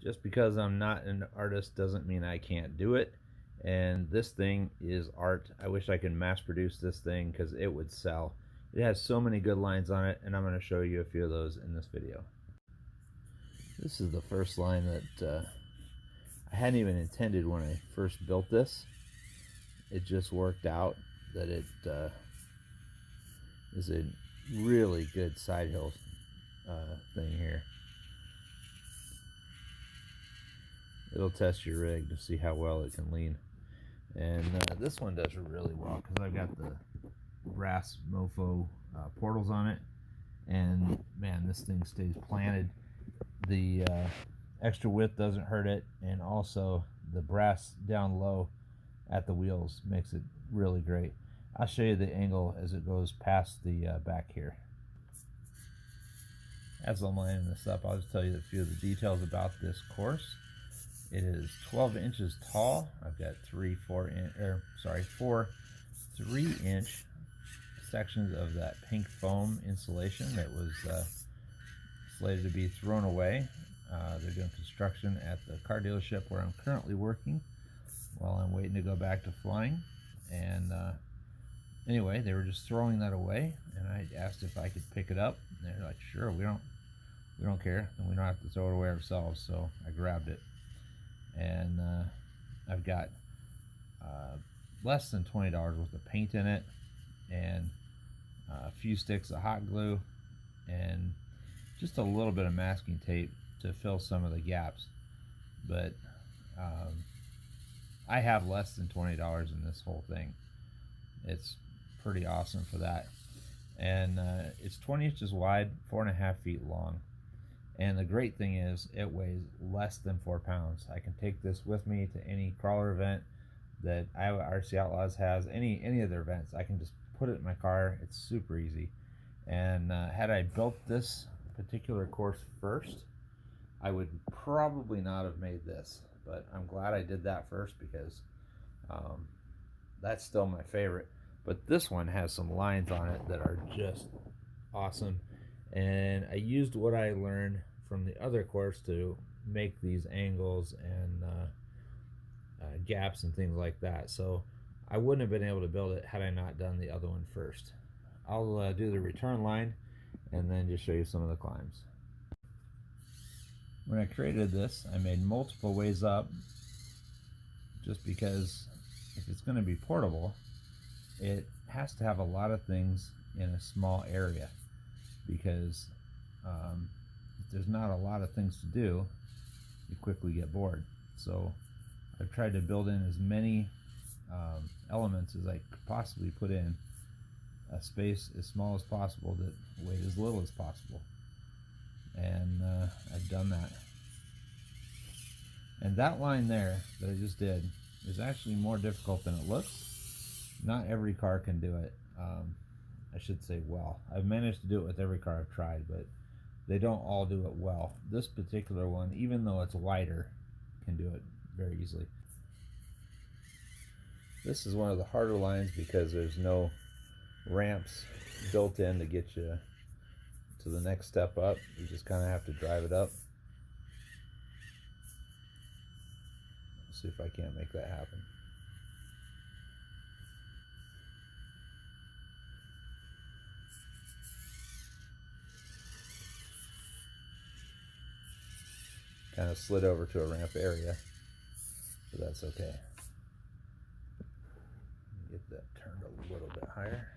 Just because I'm not an artist doesn't mean I can't do it. And this thing is art. I wish I could mass produce this thing because it would sell. It has so many good lines on it, and I'm going to show you a few of those in this video. This is the first line that I hadn't even intended when I first built this. It just worked out that it is a really good side hill thing here. It'll test your rig to see how well it can lean. And this one does really well because I've got the brass mofo portals on it, and man, this thing stays planted. The extra width doesn't hurt it, and also the brass down low at the wheels makes it really great. I'll show you the angle as it goes past the back here. As I'm lining this up, I'll just tell you a few of the details about this course. It is 12 inches tall. I've got four 3-inch sections of that pink foam insulation that was slated to be thrown away. They're doing construction at the car dealership where I'm currently working while I'm waiting to go back to flying. And anyway, they were just throwing that away, and I asked if I could pick it up. And they're like, "Sure, we don't care, and we don't have to throw it away ourselves." So I grabbed it, and I've got less than $20 worth of paint in it, and a few sticks of hot glue, and just a little bit of masking tape to fill some of the gaps. But I have less than $20 in this whole thing. It's pretty awesome for that. And it's 20 inches wide, 4.5 feet long. And the great thing is it weighs less than 4 pounds. I can take this with me to any crawler event that Iowa RC Outlaws has, any of their events. I can just put it in my car. It's super easy. And had I built this particular course first, I would probably not have made this. But I'm glad I did that first because that's still my favorite. But this one has some lines on it that are just awesome. And I used what I learned from the other course to make these angles and gaps and things like that. So I wouldn't have been able to build it had I not done the other one first. I'll do the return line and then just show you some of the climbs. When I created this, I made multiple ways up just because if it's going to be portable, it has to have a lot of things in a small area, because if there's not a lot of things to do, you quickly get bored. So I've tried to build in as many elements as I could possibly put in a space as small as possible that weighed as little as possible. And I've done that. And that line there that I just did is actually more difficult than it looks. Not every car can do it. I should say well. I've managed to do it with every car I've tried, but they don't all do it well. This particular one, even though it's wider, can do it very easily. This is one of the harder lines because there's no ramps built in to get you to the next step up. You just kind of have to drive it up. Let's see if I can't make that happen. Kind of slid over to a ramp area, but that's okay. Get that turned a little bit higher.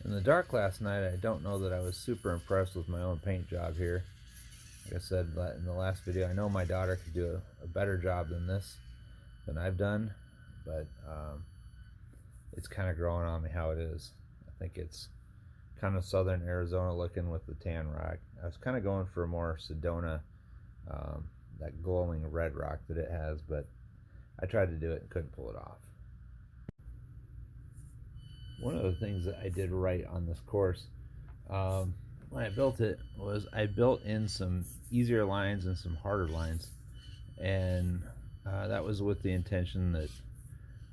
In the dark last night, I don't know that I was super impressed with my own paint job here. Like I said in the last video, I know my daughter could do a better job than I've done, but it's kind of growing on me how it is. I think it's kind of southern Arizona looking with the tan rock. I was kind of going for a more Sedona, that glowing red rock that it has, but I tried to do it and couldn't pull it off. One of the things that I did right on this course when I built it was I built in some easier lines and some harder lines, and that was with the intention that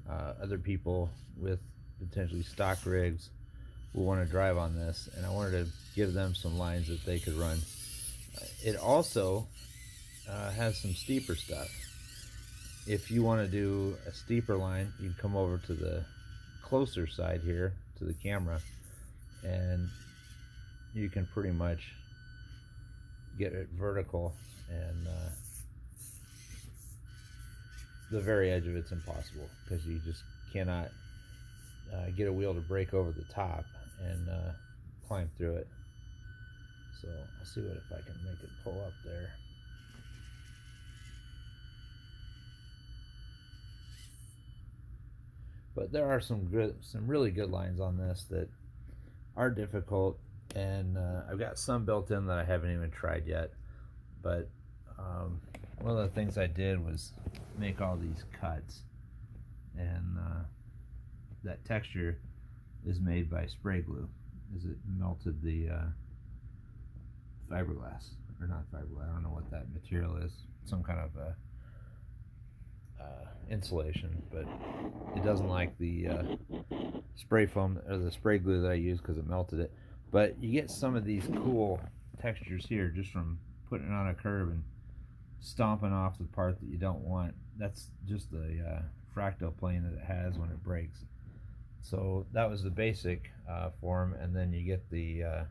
other people with potentially stock rigs will want to drive on this, and I wanted to give them some lines that they could run It also has some steeper stuff. If you want to do a steeper line, you can come over to the closer side here to the camera, and you can pretty much get it vertical, and the very edge of it's impossible because you just cannot get a wheel to break over the top and climb through it. So I'll see what if I can make it pull up there. But there are some really good lines on this that are difficult, and I've got some built in that I haven't even tried yet. But one of the things I did was make all these cuts, and that texture is made by spray glue, as it melted the fiberglass, or not fiberglass, I don't know what that material is, some kind of insulation, but it doesn't like the spray foam or the spray glue that I use because it melted it. But you get some of these cool textures here just from putting it on a curb and stomping off the part that you don't want. That's just the fractal plane that it has when it breaks. So that was the basic form, and then you get the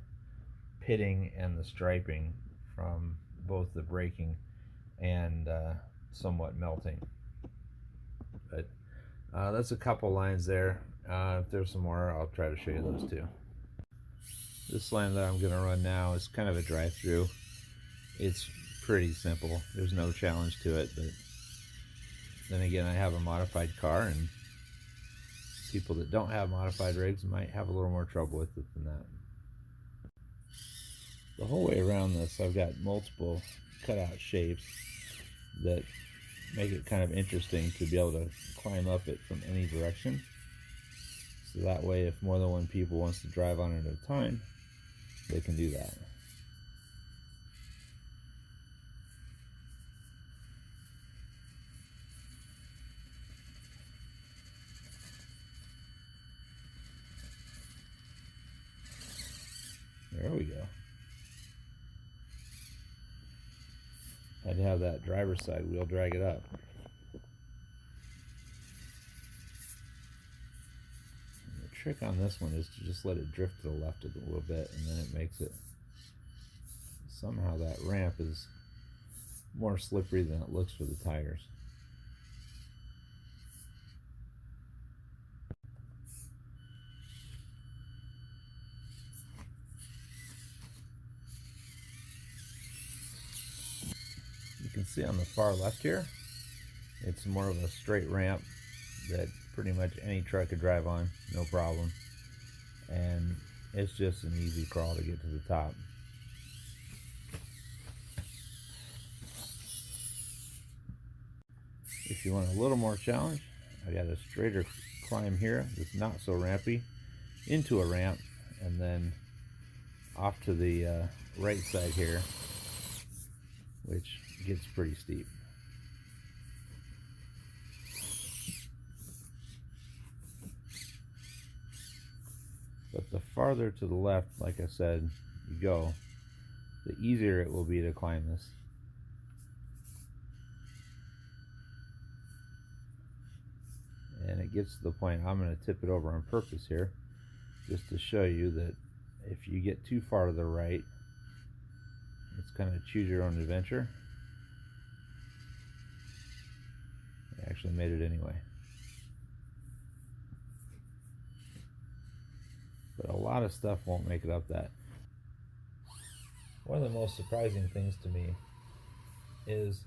pitting and the striping from both the breaking and somewhat melting. But that's a couple lines there. If there's some more, I'll try to show you those too. This line that I'm going to run now is kind of a drive-through. It's pretty simple. There's no challenge to it, but then again, I have a modified car, and people that don't have modified rigs might have a little more trouble with it than that. The whole way around this, I've got multiple cutout shapes that make it kind of interesting to be able to climb up it from any direction. So that way, if more than one people wants to drive on it at a time, they can do that. There we go. I'd have that driver's side wheel drag it up. And the trick on this one is to just let it drift to the left a little bit, and then it makes it, somehow that ramp is more slippery than it looks for the tires. You can see on the far left here, it's more of a straight ramp that pretty much any truck could drive on, no problem. And it's just an easy crawl to get to the top. If you want a little more challenge, I got a straighter climb here that's not so rampy, into a ramp, and then off to the right side here, which gets pretty steep. But the farther to the left, like I said, you go, the easier it will be to climb this. And it gets to the point, I'm going to tip it over on purpose here, just to show you that if you get too far to the right, it's kind of choose your own adventure. I actually made it anyway. But a lot of stuff won't make it up that. One of the most surprising things to me is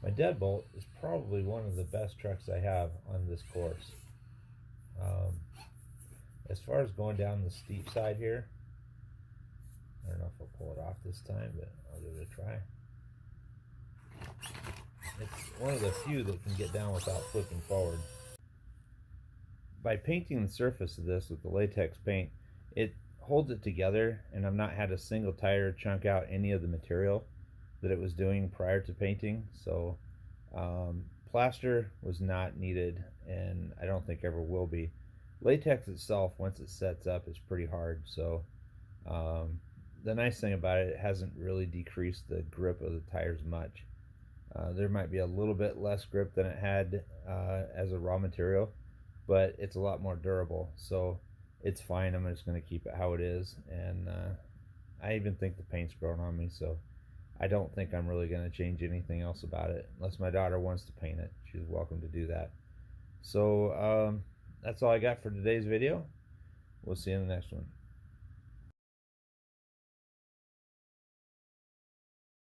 my deadbolt is probably one of the best trucks I have on this course. As far as going down the steep side here, I don't know if I'll pull it off this time, but I'll give it a try. It's one of the few that can get down without flipping forward. By painting the surface of this with the latex paint, it holds it together, and I've not had a single tire chunk out any of the material that it was doing prior to painting. So plaster was not needed, and I don't think ever will be. Latex itself, once it sets up, is pretty hard, so the nice thing about it, it hasn't really decreased the grip of the tires much. There might be a little bit less grip than it had as a raw material, but it's a lot more durable, so it's fine. I'm just going to keep it how it is, and I even think the paint's grown on me, so I don't think I'm really going to change anything else about it unless my daughter wants to paint it. She's welcome to do that. So that's all I got for today's video. We'll see you in the next one.